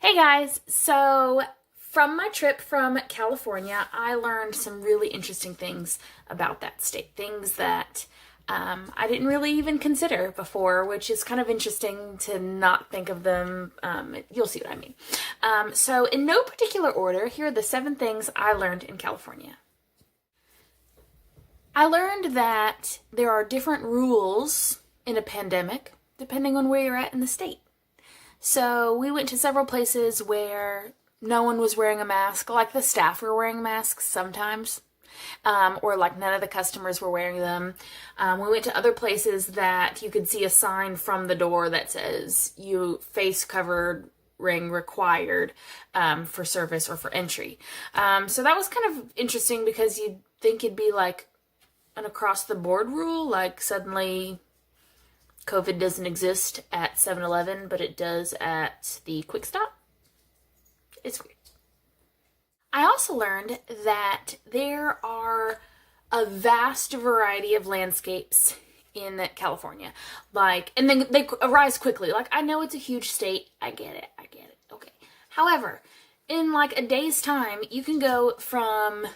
Hey guys, so from my trip from California, I learned some really interesting things about that state. Things that I didn't really even consider before, which is kind of interesting to not think of them. You'll see what I mean. So in no particular order, here are the 7 things I learned in California. I learned that there are different rules in a pandemic depending on where you're at in the state. So we went to several places where no one was wearing a mask, like the staff were wearing masks sometimes, or like none of the customers were wearing them. We went to other places that you could see a sign from the door that says you face covered ring required for service or for entry. So that was kind of interesting because you'd think it'd be like an across the board rule, like suddenly COVID doesn't exist at 7-Eleven, but it does at the Quick Stop. It's weird. I also learned that there are a vast variety of landscapes in California. And then they arise quickly. Like, I know it's a huge state. I get it. Okay. However, in like a day's time, you can go from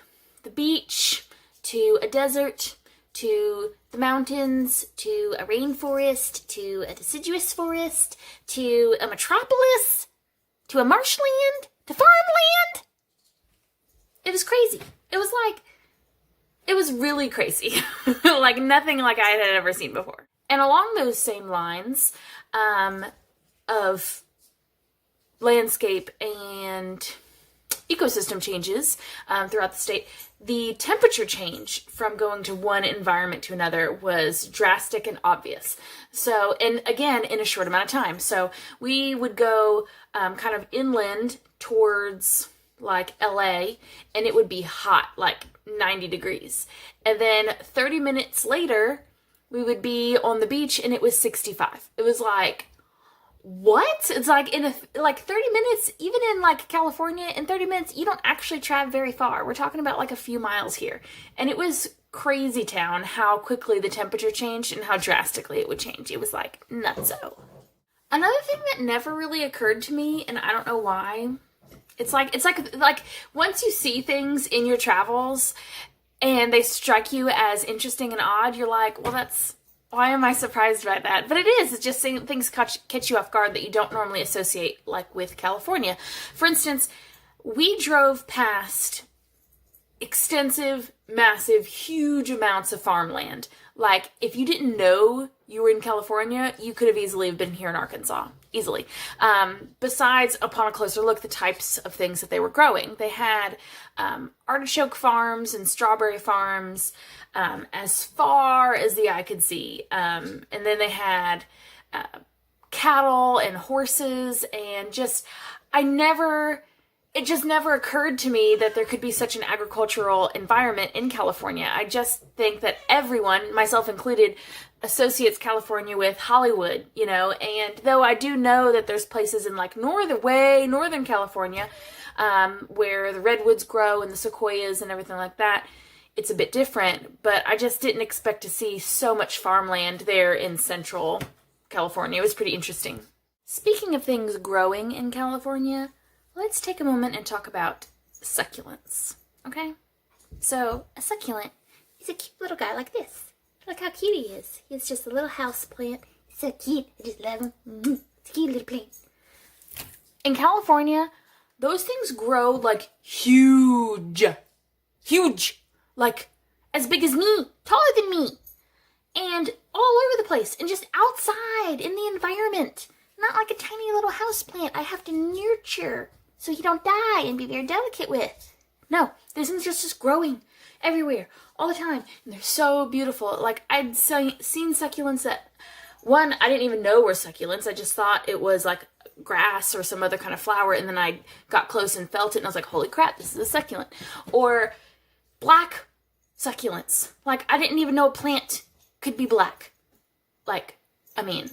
the beach to a desert to the mountains, to a rainforest, to a deciduous forest, to a metropolis, to a marshland, to farmland. It was crazy. It was really crazy. Like nothing like I had ever seen before. And along those same lines of landscape and ecosystem changes throughout the state, the temperature change from going to one environment to another was drastic and obvious. So, and again, in a short amount of time. So we would go kind of inland towards like LA, and it would be hot, like 90 degrees. And then 30 minutes later, we would be on the beach and it was 65. It was like, what? It's like in 30 minutes, even in like California, in 30 minutes, you don't actually travel very far. We're talking about like a few miles here. And it was crazy town how quickly the temperature changed and how drastically it would change. It was like nutso. Another thing that never really occurred to me, and I don't know why, it's like once you see things in your travels and they strike you as interesting and odd, you're like, well, why am I surprised by that? But it is. It's just things catch you off guard that you don't normally associate, like with California. For instance, we drove past extensive, massive, huge amounts of farmland. Like, if you didn't know you were in California, you could have easily been here in Arkansas. Easily. Besides, upon a closer look, the types of things that they were growing. They had artichoke farms and strawberry farms as far as the eye could see. And then they had cattle and horses and it just never occurred to me that there could be such an agricultural environment in California. I just think that everyone, myself included, associates California with Hollywood, and though I do know that there's places in like northern California, where the redwoods grow and the sequoias and everything like that, it's a bit different, but I just didn't expect to see so much farmland there in central California. It was pretty interesting. Speaking of things growing in California, let's take a moment and talk about succulents, okay? So, a succulent is a cute little guy like this. Look how cute he is. He's just a little house plant. He's so cute. I just love him. It's a cute little plant. In California, those things grow like huge. Huge. Like as big as me. Taller than me. And all over the place. And just outside in the environment. Not like a tiny little house plant I have to nurture so you don't die and be very delicate with. No, this thing's just growing everywhere, all the time. And they're so beautiful. Like, I'd seen succulents that, one, I didn't even know were succulents. I just thought it was like grass or some other kind of flower. And then I got close and felt it and I was like, holy crap, this is a succulent. Or black succulents. Like, I didn't even know a plant could be black. Like, I mean,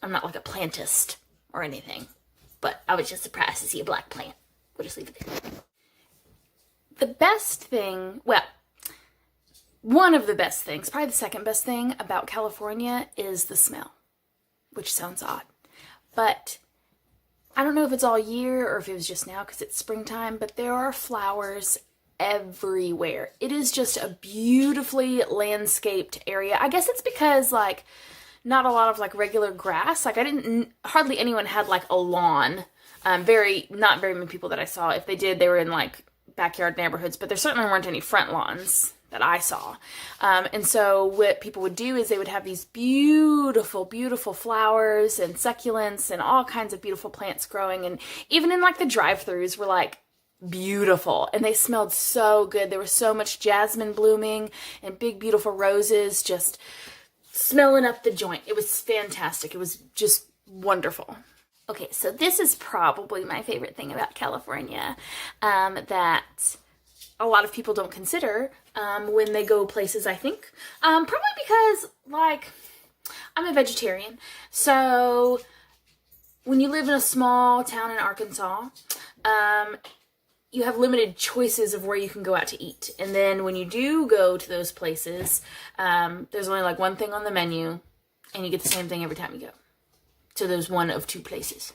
I'm not like a plantist or anything, but I was just surprised to see a black plant. We'll just leave it there. The best thing, well, one of the best things, probably the second best thing about California is the smell, which sounds odd. But I don't know if it's all year or if it was just now because it's springtime, but there are flowers everywhere. It is just a beautifully landscaped area. I guess it's because like not a lot of like regular grass. Like hardly anyone had like a lawn. Not very many people that I saw. If they did, they were in like backyard neighborhoods, but there certainly weren't any front lawns that I saw. And so what people would do is they would have these beautiful, beautiful flowers and succulents and all kinds of beautiful plants growing. And even in like the drive-thrus were like beautiful, and they smelled so good. There was so much jasmine blooming and big, beautiful roses just smelling up the joint. It was fantastic. It was just wonderful. Okay, so this is probably my favorite thing about California, that a lot of people don't consider when they go places, I think. Probably because, like, I'm a vegetarian. So when you live in a small town in Arkansas, you have limited choices of where you can go out to eat. And then when you do go to those places, there's only like one thing on the menu, and you get the same thing every time you go. So there's one of two places.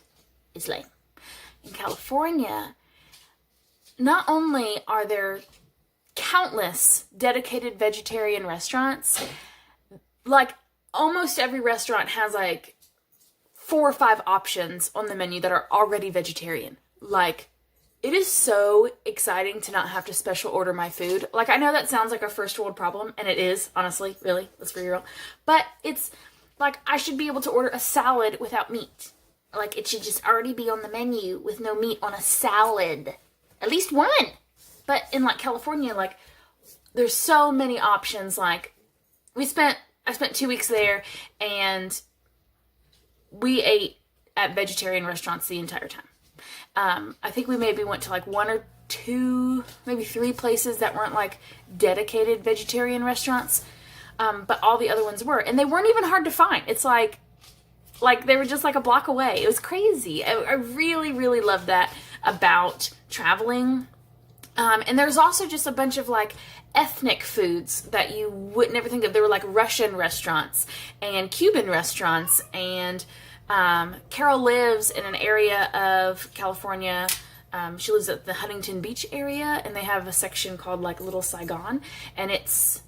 It's lame. In California, not only are there countless dedicated vegetarian restaurants, like almost every restaurant has like 4 or 5 options on the menu that are already vegetarian. Like, it is so exciting to not have to special order my food. Like, I know that sounds like a first world problem, and it is, honestly, really, let's be real. But it's like, I should be able to order a salad without meat. Like, it should just already be on the menu with no meat on a salad. At least one. But in, like, California, like, there's so many options. Like, I spent 2 weeks there, and we ate at vegetarian restaurants the entire time. I think we maybe went to, like, 1 or 2, maybe 3 places that weren't, like, dedicated vegetarian restaurants. But all the other ones were. And they weren't even hard to find. It's like they were just like a block away. It was crazy. I really, really love that about traveling. And there's also just a bunch of like ethnic foods that you would never think of. There were like Russian restaurants and Cuban restaurants. And Carol lives in an area of California. She lives at the Huntington Beach area. And they have a section called like Little Saigon. And it's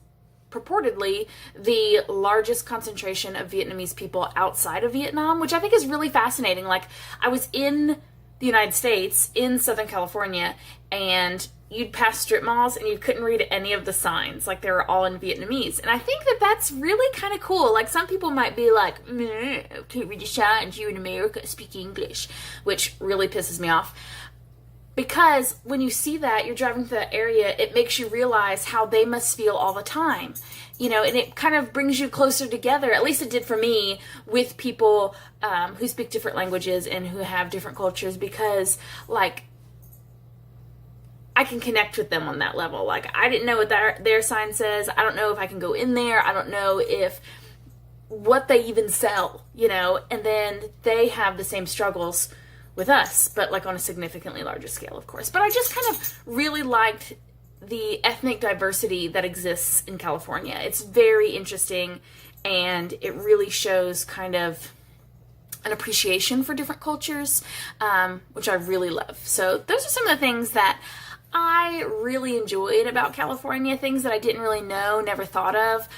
purportedly the largest concentration of Vietnamese people outside of Vietnam, which I think is really fascinating. Like, I was in the United States, in Southern California, and you'd pass strip malls and you couldn't read any of the signs. Like, they were all in Vietnamese. And I think that that's really kind of cool. Like, some people might be like, can't read the signs, you in America speak English, which really pisses me off. Because when you see that, you're driving through that area, it makes you realize how they must feel all the time. You know, and it kind of brings you closer together, at least it did for me, with people who speak different languages and who have different cultures, because, like, I can connect with them on that level. Like, I didn't know what their sign says. I don't know if I can go in there. I don't know what they even sell, you know, and then they have the same struggles with us, but like on a significantly larger scale, of course. But I just kind of really liked the ethnic diversity that exists in California. It's very interesting, and it really shows kind of an appreciation for different cultures, which I really love. So those are some of the things that I really enjoyed about California, things that I didn't really know, never thought of.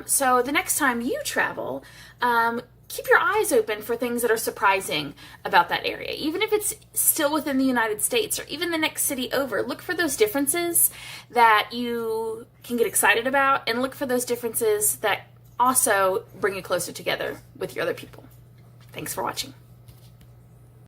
So the next time you travel, keep your eyes open for things that are surprising about that area. Even if it's still within the United States or even the next city over, look for those differences that you can get excited about, and look for those differences that also bring you closer together with your other people. Thanks for watching.